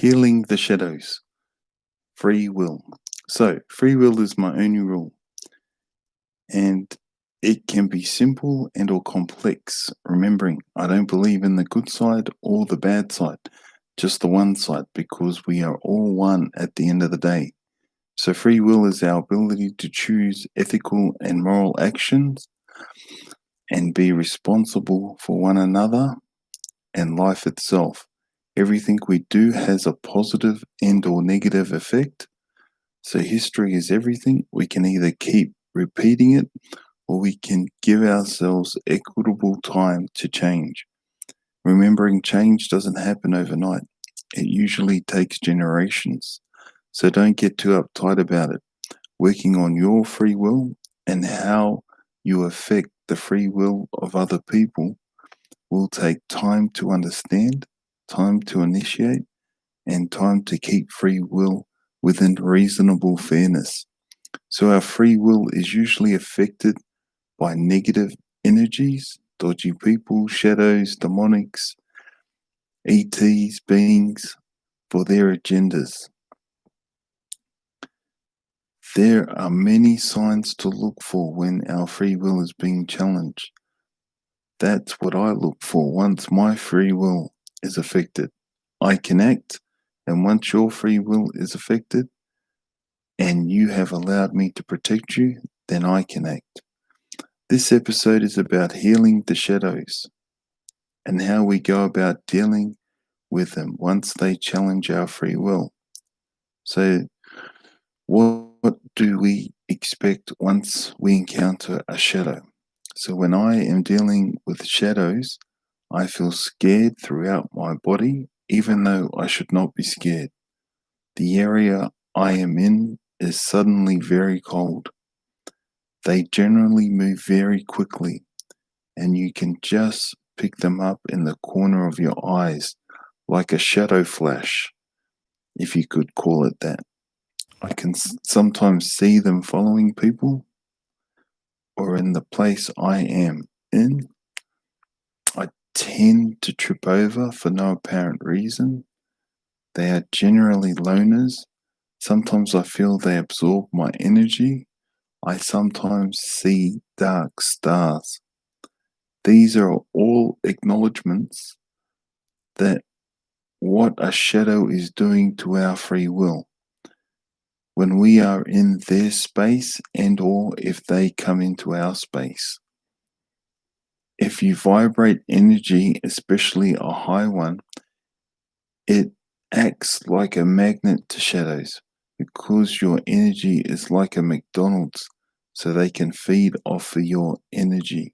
Healing the shadows. Free will. So, free will is my only rule, and it can be simple and or complex. Remembering, I don't believe in the good side or the bad side, just the one side, because we are all one at the end of the day. So, free will is our ability to choose ethical and moral actions and be responsible for one another and life itself. Everything we do has a positive and or negative effect. So history is everything. We can either keep repeating it or we can give ourselves equitable time to change. Remembering change doesn't happen overnight. It usually takes generations. So don't get too uptight about it. Working on your free will and how you affect the free will of other people will take time to understand, time to initiate, and time to keep free will within reasonable fairness. So our free will is usually affected by negative energies, dodgy people, shadows, demonics, ETs, beings, for their agendas. There are many signs to look for when our free will is being challenged. That's what I look for once my free will is affected. I can act, and once your free will is affected, and you have allowed me to protect you, then I can act. This episode is about healing the shadows and how we go about dealing with them once they challenge our free will. So, what do we expect once we encounter a shadow? So, when I am dealing with shadows, I feel scared throughout my body, even though I should not be scared. The area I am in is suddenly very cold. They generally move very quickly, and you can just pick them up in the corner of your eyes, like a shadow flash, if you could call it that. I can sometimes see them following people, or in the place I am in. I tend to trip over for no apparent reason. They are generally loners. Sometimes I feel they absorb my energy. I sometimes see dark stars. These are all acknowledgements that what a shadow is doing to our free will when we are in their space and or if they come into our space. If you vibrate energy, especially a high one, it acts like a magnet to shadows because your energy is like a McDonald's, so they can feed off of your energy.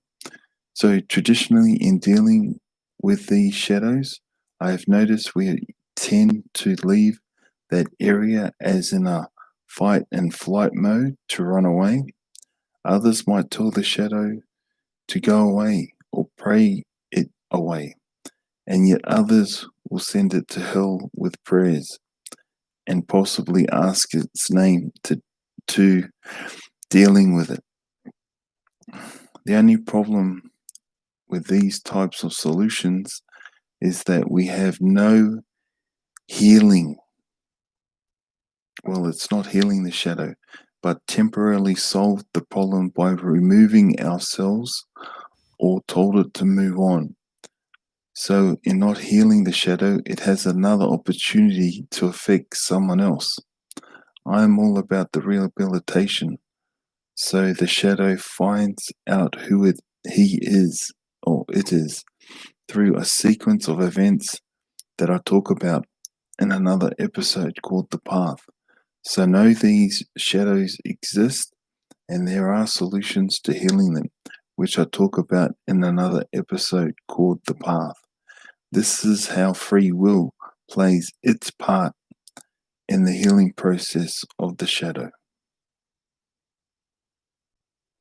So traditionally in dealing with these shadows, I have noticed we tend to leave that area as in a fight and flight mode to run away. Others might tell the shadow to go away or pray it away, and yet others will send it to hell with prayers and possibly ask its name to dealing with it. The only problem with these types of solutions is that we have no healing. Well, it's not healing the shadow, but temporarily solved the problem by removing ourselves or told it to move on. So, in not healing the shadow, it has another opportunity to affect someone else. I am all about the rehabilitation. So the shadow finds out he is or it is through a sequence of events that I talk about in another episode called The Path. So know these shadows exist and there are solutions to healing them, which I talk about in another episode called The Path. This is how free will plays its part in the healing process of the shadow.